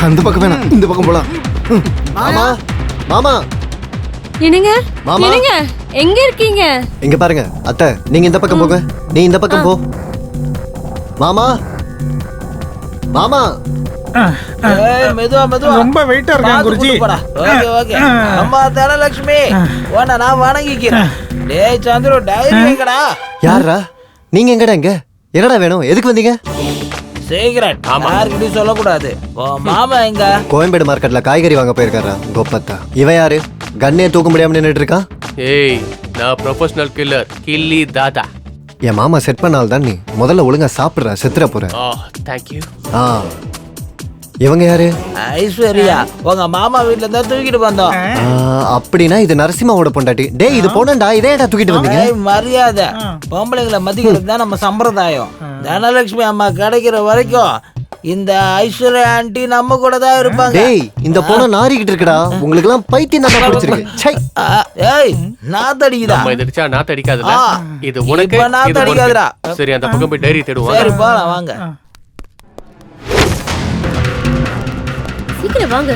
அந்த பக்கம் வேணாம், இந்த பக்கம் போலாம். மாமா மாமா என்னங்க மாமா. என்னங்க எங்க இருக்கீங்க? இங்க பாருங்க அத்தை, நீங்க இந்த பக்கம் போங்க, நீ இந்த பக்கம் போ. மாமா மாமா மெதுவா மெதுவா, ரொம்ப வெயிட்டா இருக்காங்க குருஜி. Okay okay. அம்மா தனலட்சுமி உன்னை நான் வணங்கிக்கிறேன். டேய் சந்துரு, டைரி எங்கடா? யாரா நீங்க? எங்கடா இங்க? என்னடா வேணும்? எதுக்கு வந்தீங்க? சீக்கிரம் யாருக்கிட்டையும் சொல்லக்கூடாது. மாமா எங்க? கோயம்பேடு மார்க்கெட்ல காய்கறி வாங்க போயிருக்காரா கோப்பத்தா. இவன் யாரு? கண்ணே தூக்க முடியாம நின்னுட்டு இருக்கான். ஏய், நான் ப்ரொஃபஷனல் கில்லர், கில்லி தாதா. என் மாமா செட் பண்ணால் தான் நீ முதல்ல ஒழுங்கா சாப்பிடுற, செத்துற போற. Thank you. இவங்க யாரு? ஐஸ்வர்யா, உங்க மாமா வீட்ல இருந்தா தூக்கிட்டு வந்தோம். அப்படின்னா இது நரசிம்மாவோட பொண்டாட்டி. டேய் இது பொண்ணண்டா, இதே ஏடா தூக்கிட்டு வந்தீங்க? மரியாதை, பொம்பளைங்களை மதிக்கிறது தான் நம்ம சம்பிரதாயம். தனலட்சுமி அம்மா கிடைக்கிற வரைக்கும் இந்த ஐஸ்வர்யா ஆண்டி நம்ம கூட தான் இருப்பாங்க. டேய் இந்த பொண்ணு நாரிக்கிட்டு இருக்குடா. உங்களுக்கு எல்லாம் பைத்தியம் தான் பிடிச்சிருக்கு. சை. ஏய் நான் தடிக்குதா? நம்ம இதடிச்சா நான் தடிக்காதல. இது உனக்கு, இப்ப நான் இது தடிக்காதடா. உனக்கு. சரி அந்த பக்கம் போய் டைரி தேடுவோம். சரி போலாம் வாங்க. சீக்கிரம் வாங்க,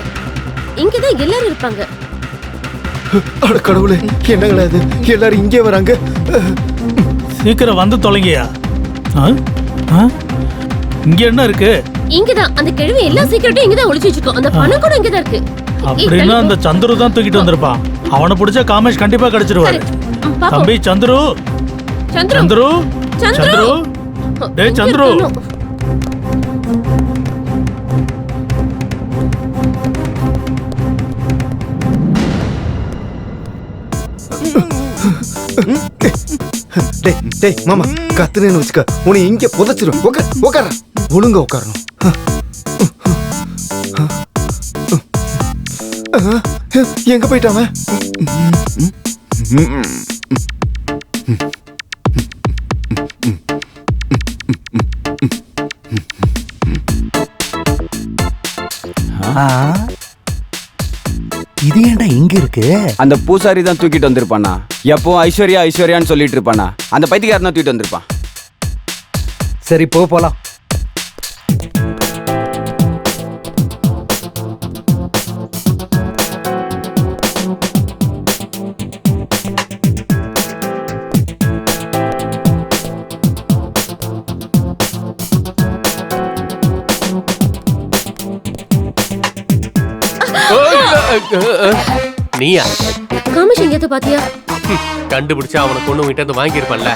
இங்கதான் எல்லாரும் இருப்பாங்க. அட கடவுளே, என்னங்களா இது? எல்லாரும் இங்கே வராங்க. சீக்கிரம் வந்து தொலைங்கயா. இங்க என்ன இருக்கு? இங்கதான் அந்த கிழவி எல்லா சீக்கிரட்டும் இங்கதான் ஒளிச்சு வச்சிருக்கோம். அந்த பணம் கூட இங்கதான் இருக்கு. அப்படின்னா அந்த சந்துரு தான் தூக்கிட்டு வந்திருப்பான். அவனை பிடிச்சா காமேஷ் கண்டிப்பா கிடைச்சிருவாரு. தம்பி சந்துரு, சந்துரு, சந்துரு, டேய் சந்துரு. டேய் டேய் மாமா, கத்துனேன்னு வச்சுக்க உன்னை இங்க புதைச்சிரும். உட்கார, ஒழுங்கா உட்காரணும். எங்க போயிட்டாம? இது ஏன்டா இங்க இருக்கு? அந்த பூசாரி தான் தூக்கிட்டு வந்திருப்பானா? எப்போ ஐஸ்வர்யா ஐஸ்வர்யான்னு சொல்லிட்டு இருப்பானா? அந்த பைத்தியக்காரன் தான் தூக்கிட்டு வந்திருப்பான். சரி போலாம். நீயா? காமேஷ் எங்கேயாவது பாத்தியா? கண்டுபிடிச்சா அவனை கொண்டு விட்டு வந்து வாங்கியிருப்பல்ல.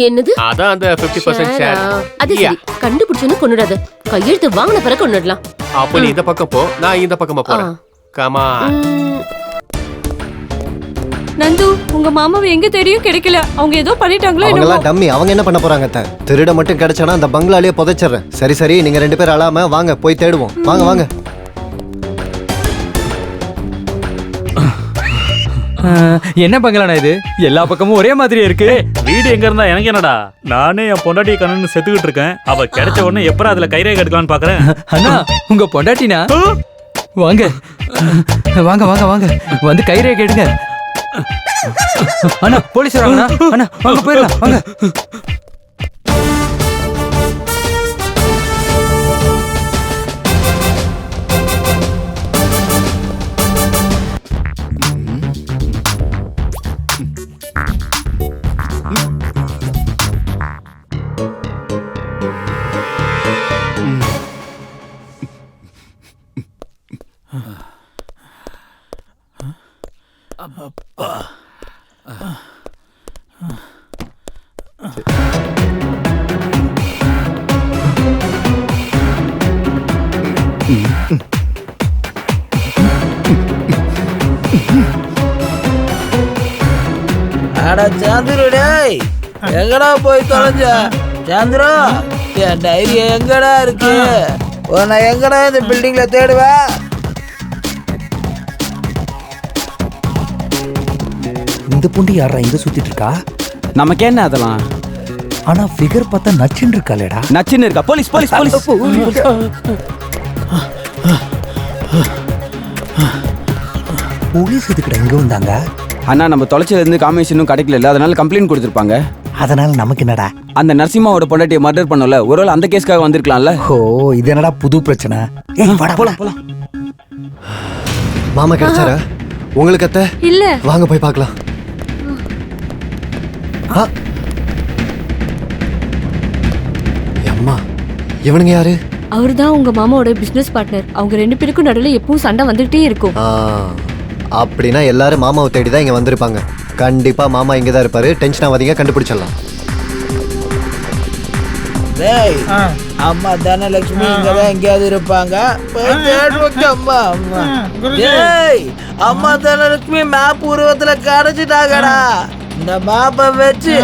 என்னது? அதான் அந்த 50% ஷேர். அது சரி, கண்டுபிடிச்சோன்னு கொன்னுடாத. கையெழுத்து வாங்கின பிறகு கொன்னுடலாம். அப்ப நீ இந்த பக்கம் போ, நான் இந்த பக்கமா போறேன். கமா. நந்து, உங்க மாமாவை எங்க தேடியும் கிடைக்கல. அவங்க ஏதோ பண்ணிட்டாங்களோ அவங்க என்னமோ. எல்லாம் டம்மி. அவங்க என்ன பண்ண போறாங்க? திருட மட்டும் கிடைச்சானா அந்த பங்களாலேயே புதைச்சிடுறேன். சரி சரி, நீங்க ரெண்டு பேரும் அழாம வாங்க, போய் தேடுவோம். வாங்க வாங்க. என்ன பங்களானா இது? எல்லா பக்கமும் ஒரே மாதிரியே இருக்கு. வீடு எங்க இருந்தா எனக்கு என்னடா? நானே என் பொண்டாட்டி கண்ணு செத்துக்கிட்டு இருக்கேன். அவ கிடைச்ச உடனே எப்பறம் அதுல கைரேகை எடுக்கலான்னு பாக்குறேன். அண்ணா, உங்க பொண்டாட்டினா? வாங்க வாங்க வாங்க வாங்க, வந்து கைரேகை எடுங்க. அண்ணா போலீஸ் வராங்கண்ணா. அண்ணா வாங்க போயிடலாம் வாங்க. அட சந்துரு, டேய் எங்கடா போய் தொலைஞ்ச? சந்துரு, என் டைரி எங்கடா இருக்கு? உன்னை எங்கடா இந்த பில்டிங்ல தேடுவேன்? இந்த புண்டி யாரா இங்க சுத்திட்டு இருக்கா? நமக்கு என்ன அதெல்லாம்? ஆனா ஃபிகர் பார்த்தா நச்சுன்னு இருக்காளேடா. நச்சுன்னு இருக்கா? Police police police. போலீஸ் எதுக்குடா இங்க வந்தாங்க? அண்ணா, நம்ம தொலைச்சதுல இருந்து காமிஷனும் கிடைக்கல, அதனால கம்ப்ளைண்ட் கொடுத்துருப்பாங்க. அதனால நமக்கு என்னடா? அந்த நரசிம்மாவோட பொண்டாட்டியை மர்டர் பண்ணல, ஒருவேளை அந்த கேஸ்க்காக வந்திருக்கலாம்ல. ஓ இது என்னடா புது பிரச்சனை? ஏய் வாடா போலாம் போலாம். மாமா கிடைச்சாரா உங்களுக்கு அத்தை? இல்ல. வாங்க போய் பார்க்கலாம். ஆ. அம்மா இவனுங்க யாரு? அவர்தான் உங்க மாமாவோட பிசினஸ் பார்ட்னர். அவங்க 2 பேருக்கும் நடுவுல எப்பவும் சண்டை வந்துட்டே இருக்கும். அப்படின்னா எல்லாரும் மாமாவை தேடி தான் இங்க வந்திருப்பாங்க. கண்டிப்பா மாமா இங்க தான் இருப்பாரு. டென்ஷன் ஆகாதீங்க, கண்டுபிடிச்சிடலாம். டேய் அம்மா தனலட்சுமி இங்கதான் எங்கேயாவது இருப்பாங்க. போய் தேடுவாங்க அம்மா. அம்மா டேய் அம்மா தனலட்சுமி மேப் உருவத்துல கிடைச்சிட்டாங்கடா. இந்த மேப்பை வச்சு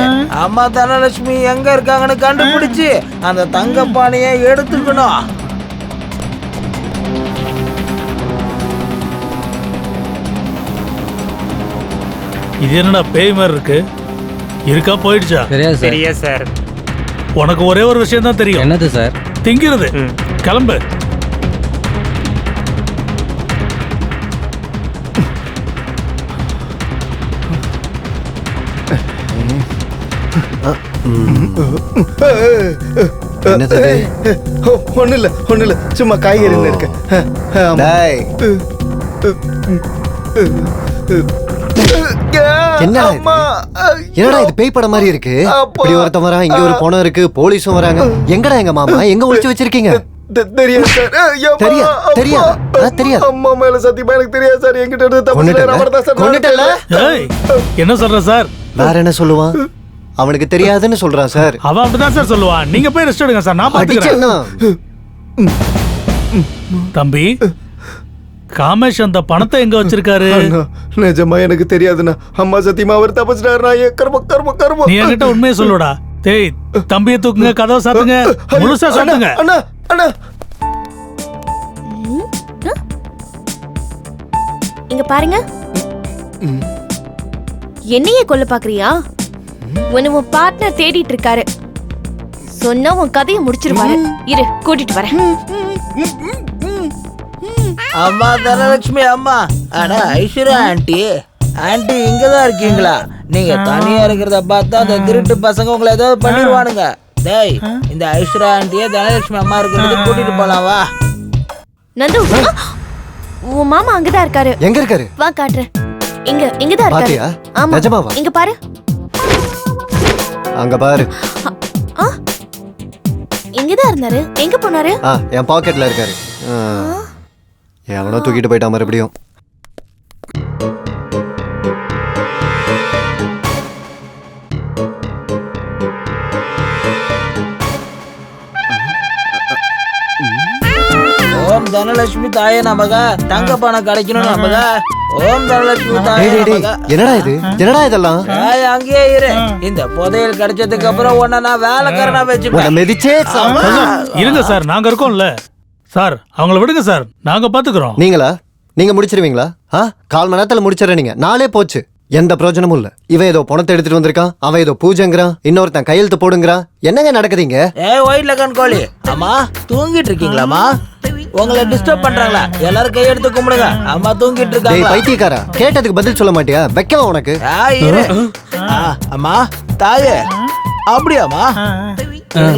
அம்மா தனலட்சுமி எங்க இருக்காங்கன்னு கண்டுபிடிச்சு அந்த தங்க பானையை எடுத்துக்கணும். இது என்னடா பேய் மாதிரி இருக்கு? இருக்கா போயிடுச்சா? தெரியாது சார். உனக்கு ஒரே ஒரு விஷயம் தான் தெரியும். என்னது சார்? திங்கிறது. கிளம்பு. என்னது? ஒண்ணு இல்ல சும்மா காய்கறி இருக்கு. டேய். என்ன என்னடா இது பேய் படம் மாதிரி இருக்கு? இப்படி ஒருத்தன் வரான், இங்க ஒரு பொணம் இருக்கு, போலீஸும் வராங்க. எங்கடா எங்க மாமா? எங்க ஒளிச்சு வச்சிருக்கீங்க? தெரியாது சார். தெரியாது. அம்மா மேல சத்தியமா எனக்கு தெரியாது சார். என்கிட்ட இருந்து கொன்னுட்டல? ஏய், என்ன சொல்ற சார்? வேற என்ன சொல்லுவான்? அவனுக்கு தெரியாதுன்னு சொல்றான் சார். அவன் அப்படிதான் சார் சொல்லுவான். நீங்க போய் ரெஸ்ட் எடுங்க சார், நான் பாத்துக்கிறேன். தம்பி, காமேஷ் அந்த பணத்தை எங்க வச்சிருக்காரு? நிஜமா எனக்கு தெரியாதுண்ணா. அம்மா சத்தியமா அவர் தப்பிச்சிட்டாருண்ணா. கர்ம நீ என்கிட்ட உண்மையை சொல்லுடா. டேய் தம்பியை தூக்குங்க, கதவை சாத்துங்க, முழுசா சாத்துங்க. அண்ணா அண்ணா இங்க பாருங்க. என்னையே கொல்ல பாக்குறியா? உன்னை உன் பார்ட்னர் தேடிட்டு இருக்காரு. சொன்னா உன் கதையை முடிச்சிருவாரு. இரு கூட்டிட்டு வரேன். அம்மா தனலட்சுமி அம்மா. அடா ஐஸ்வர்யா ஆண்டி. ஆண்டி இங்கதான் இருக்கீங்களா? நீங்க தனியா இருக்கிறத பார்த்தா அந்த திருட்டு பசங்க உங்களை ஏதாவது பண்ணிடுவானுங்க. டேய் இந்த ஐஸ்வர்யா ஆண்டிய தனலட்சுமி அம்மா இருக்கிறது கூட்டிட்டு போலாம் வா. நந்து உன் மாமா அங்கதான் இருக்காரு. எங்க இருக்காரு? வா காட்டுறேன். இங்கதான் இருக்காரு. பாத்தியா? ஆமா நிஜமாவா? இங்க பாரு. அங்க பாரு. இங்கதான் இருந்தாரு. எங்க போனாரு? என் பாக்கெட்ல இருக்காரு. எவனோ தூக்கிட்டு போயிட்டான் மறுபடியும். ஓம் தனலட்சுமி தாயே நமக. தங்க பணம் கிடைக்கணும் நமக. ஓம் தனலட்சுமி தாயே நமக. என்னடா இது? என்னடா இதெல்லாம்? அங்கேயே இரு. இந்த புதையல் கிடைச்சதுக்கு அப்புறம் உன்னை நான் வேலைக்காரனா வச்சுப்பேன். மிதிச்சே இருங்க சார், நாங்க இருக்கோம்ல சார். அவங்கள விடுங்க சார், நாங்க பாத்துக்கிறோம். நீங்க முடிச்சிருவீங்களா? 1/4 மணி நேரத்துல முடிச்சிடற. நீங்க நாளே போச்சு, எந்த பிரயோஜனமும் இல்ல. இவன் ஏதோ பணத்தை எடுத்துட்டு வந்திருக்கான், அவன் ஏதோ பூஜைங்கிறான், இன்னொருத்தன் கையெழுத்து போடுங்கிறான். என்னங்க நடக்குதுங்க? ஒயிட்ல கண்கோழி அம்மா தூங்கிட்டு இருக்கீங்களாமா? உங்களை டிஸ்டர்ப் பண்றாங்களா? எல்லாரும் கையெடுத்து கும்பிடுங்க. அம்மா தூங்கிட்டு இருக்காங்க. பைத்தியக்காரா, கேட்டதுக்கு பதில் சொல்ல மாட்டியா? வைக்கவா உனக்கு? அம்மா தாயே அப்படியாமா?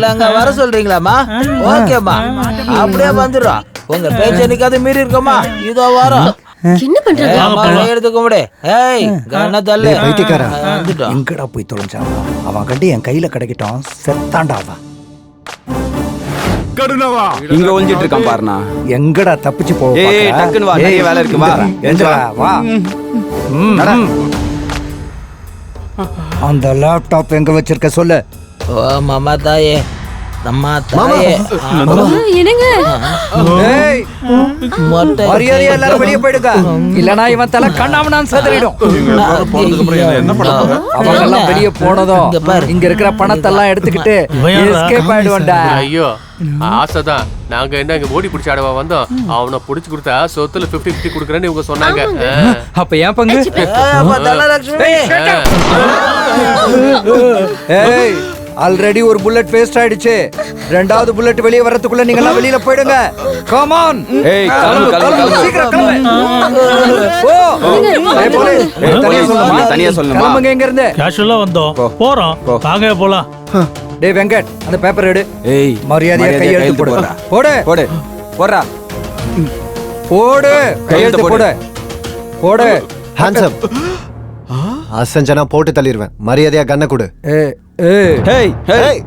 அங்க வர சொல்றீங்களாமா? ஓகேம்மா, அப்படியே வந்துடுறோம். உங்க பேச்சு என்னைக்காவது மீறி இருக்கோமா? இதோ வரோம். என்ன பண்றாங்க? எடுத்து கும்பிடு. ஏய் கண்ண தள்ளு. பைத்தியக்காரா, எங்கடா போய் தொலைஞ்சான்? அவன் கண்டு என் கையில கிடைக்கட்டும். செத்தாண்டா அவன். இங்க ஒளிஞ்சிட்டு இருக்கான் பாருண்ணா. எங்கடா தப்பிச்சு போ? ஏய் டக்குன்னு வா, நிறைய வேலை இருக்கு. வா எந்திரா வா. அந்த லேப்டாப் எங்க வச்சிருக்க சொல்லு. ஓ மாமா தாயே, அம்மா தாயே. என்னங்க? ஏய் மரியாதையா எல்லாரும் வெளியே போயிடுங்க. இல்லனா இவன் தலை கண்ணாமனான்னு சதறிடும். அவங்க எல்லாம் வெளியே போனதும் இங்க இருக்கிற பணத்தெல்லாம் எடுத்துக்கிட்டு எஸ்கேப் ஆயிடுவான்டா. ஐயோ ஆசைதான். நாங்க என்ன இங்க ஓடி பிடிச்சி ஆடவா வந்தோம்? அவனை புடிச்சு கொடுத்தா சொத்துல 50-50 கொடுக்குறேன்னு இவங்க சொன்னாங்க. அப்ப ஏன் பங்கு? ஏய் ஆல்ரெடி ஒரு புல்லட் வேஸ்ட் ஆயிடுச்சு. ரெண்டாவது புல்லட் வெளியே வரதுக்குள்ள நீங்க எல்லாம் வெளியில போயிடுங்க. Come on. ஏய் கிளம்பு கிளம்பு சீக்கிரம் கிளம்பு. ஓ ஏய் போலீஸ், தனியா சொல்லுமா? தனியா சொல்லுமா? கிளம்புங்க. எங்க இருந்து? கேஷுவலா வந்தோம், போறோம். வாங்க போலாம். டேய் வெங்கட் அந்த பேப்பர் எடு. ஏய் மரியாதையா கையெழுத்து போடு. போடுறா. போடு போடு போடுறா. போடு கையெழுத்து போடு. போடு. ஹேண்ட்ஸப். அசஞ்சனா போட்டு தள்ளிடுவேன். மரியாதையா கண்ணை கொடு. ஏய் ஏய் ஹேய் ஹேய்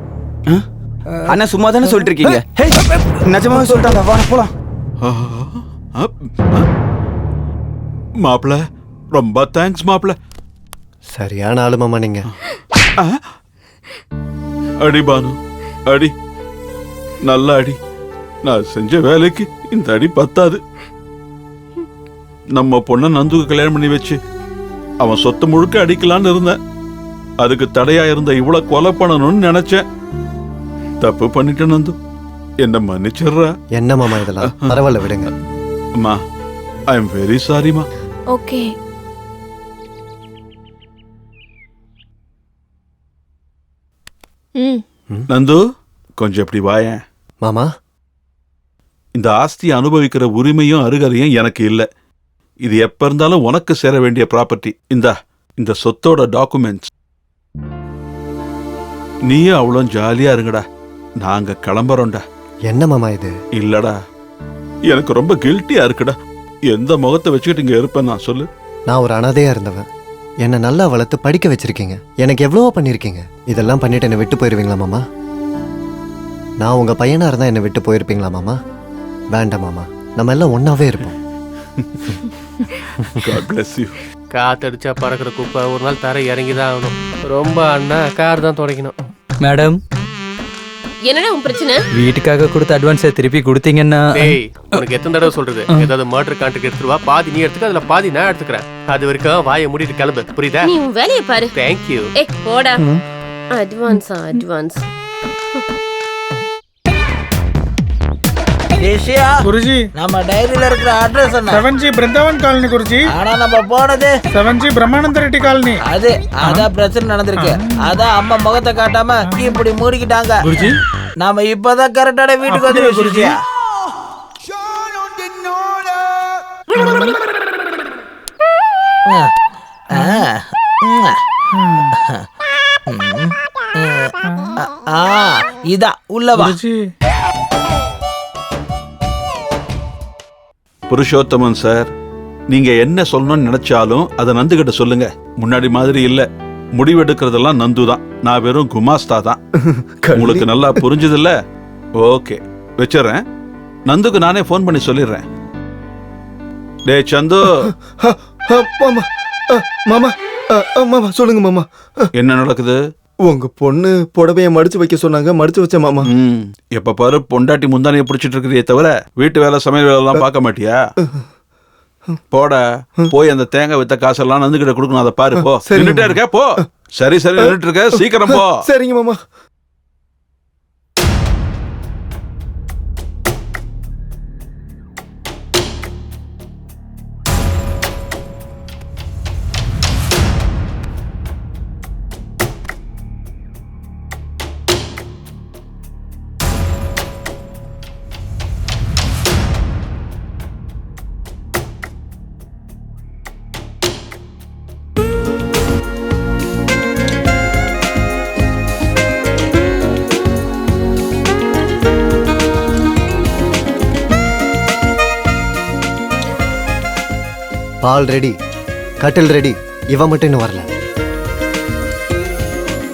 அண்ணா சும்மா தானே சொல்லிட்டு இருக்கீங்க. ஹேய் நிஜமாவே சொல்லிட்டாங்க. வா போலாம். மாப்பிள ரொம்ப தேங்க்ஸ் மாப்பிள. சரியான ஆளு மாமா நீங்க. அடி பானு அடி, நல்ல அடி. நான் செஞ்ச வேலைக்கு இந்த அடி பத்தாது. நம்ம பொண்ணை நந்துக்கு கல்யாணம் பண்ணி வச்சு அவன் சொத்து முழுக்க அடிக்கலான்னு இருந்தேன். அதுக்கு தடையா இருந்த இவ்வளவு கொலை பண்ணணும்னு நினைச்சேன். தப்பு பண்ணிட்டேன் நந்து, என்ன மன்னிச்சிடுறா. என்ன மாமா இதெல்லாம்? பரவாயில்ல விடுங்க. அம்மா ஐ எம் வெரி சாரிமா. ஓகே. நந்து கொஞ்சம் எப்படி வாயேன். மாமா இந்த ஆஸ்தியை அனுபவிக்கிற உரிமையும் அருகதையும் எனக்கு இல்லை. இது எப்ப இருந்தாலும் உனக்கு சேர வேண்டிய ப்ராப்பர்ட்டி. இந்த சொத்தோட டாக்குமெண்ட்ஸ். நீயும் அவ்வளோ ஜாலியா இருங்கடா. நாங்க கிளம்புறோம்டா. என்ன மாமா இது? இல்லடா, எனக்கு ரொம்ப கில்ட்டியா இருக்குடா. எந்த முகத்தை வச்சுக்கிட்டு இங்க இருப்பேன் நான் சொல்லு. நான் ஒரு அனாதையா இருந்தவன். என்னை நல்லா வளர்த்து படிக்க வச்சிருக்கீங்க. எனக்கு எவ்வளவோ பண்ணியிருக்கீங்க. இதெல்லாம் பண்ணிட்டு என்னை விட்டு போயிருவீங்களா மாமா? நான் உங்க பையனா இருந்தா என்னை விட்டு போயிருப்பீங்களா மாமா? வேண்டாம் மாமா, நம்ம எல்லாம் ஒன்னாவே இருப்போம். God bless you. காத்தடிச்சா பறக்கிற குப்பை ஒரு நாள் தரை இறங்கி தான் ஆகணும். ரொம்ப அண்ணா கார் தான் துடைக்கணும். மேடம், என்னடா உன் பிரச்சனை? வீட்டுக்காக கொடுத்த அட்வான்ஸை திருப்பி கொடுத்தீங்கன்னா டேய், உனக்கு எத்தனை தடவை சொல்றது? ஏதாவது மர்டர் கான்ட்ராக்ட் எடுத்துட்டு வா. பாதி நீ எடுத்துக்க, அதுல பாதி நான் எடுத்துக்கிறேன். அது வரைக்கும் வாயை மூடிட்டு கிளம்பு, புரியுதா? நீ உன் வேலையை பாரு. தேங்க்யூ. ஏய் போடா. அட்வான்ஸ். ஏஷியா குருஜி, நம்ம டைரியில இருக்கிற அட்ரஸ் என்ன? 7G Brindavan colony Guruji. ஆனா நம்ம போனது 7G பிரம்மானந்த ரெட்டி காலனி. அதான் பிரச்சனை நடந்திருக்கு. அதான் அம்மா முகத்தை காட்டாம இப்படி மூடிக்கிட்டாங்க. குருஜி, நாம இப்பதான் கரெக்டான வீட்டுக்கு வந்து குருஜி. இதா உள்ளவா. குருஜி. புருஷோத்தமன் சார், நீங்க என்ன சொல்லணும்னு நினைச்சாலும் அதை நந்து கிட்ட சொல்லுங்க. முன்னாடி மாதிரி இல்ல. முடிவெடுக்கிறதெல்லாம் நந்து தான். நான் வெறும் குமாஸ்தா தான். உங்களுக்கு நல்லா புரிஞ்சது இல்ல? ஓகே, வச்சிடறேன். நந்துக்கு நானே போன் பண்ணி சொல்லிடுறேன். டேய் சந்து. மாமா மாமா மாமா சொல்லுங்க மாமா. என்ன நடக்குது? உங்க பொண்ணு புடவைய மடிச்சு வைக்க சொன்னாங்க, மடிச்சு வச்ச மாமா. எப்ப பாரு பொண்டாட்டி முந்தானைய பிடிச்சிட்டு இருக்கிறியே தவிர வீட்டு வேலை சமையல் வேலை எல்லாம் பார்க்க மாட்டியா? போட போய் அந்த தேங்காய் வித்த காசெல்லாம் நந்துகிட்ட கொடுக்கணும். அதை பாரு. போ. நின்னுட்டே இருக்க, போ. சரி நின்னுட்டு இருக்க, சீக்கிரம் போ. சரிங்க மாமா. பால் ரெடி, கட்டில் ரெடி. இவன் மட்டும் இன்னும் வரல.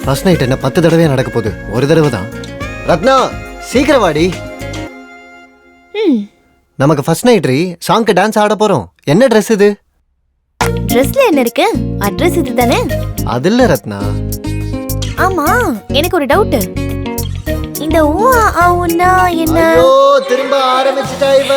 ஃபர்ஸ்ட் நைட் என்ன 10 தடவையா நடக்க போகுது? ஒரு தடவை தான். ரத்னா சீக்கிரம் வாடி. நமக்கு ஃபர்ஸ்ட் நைட் சாங்க்கு டான்ஸ் ஆட போறோம். என்ன ட்ரெஸ் இது? ட்ரெஸ்ல என்ன இருக்கு? அட்ரஸ் இதுதானே? அது இல்ல ரத்னா. ஆமா, எனக்கு ஒரு டவுட். இந்த ஊ ஆ ஊன்னா என்ன? ஐயோ, திரும்ப ஆரம்பிச்சிட்டா இவ.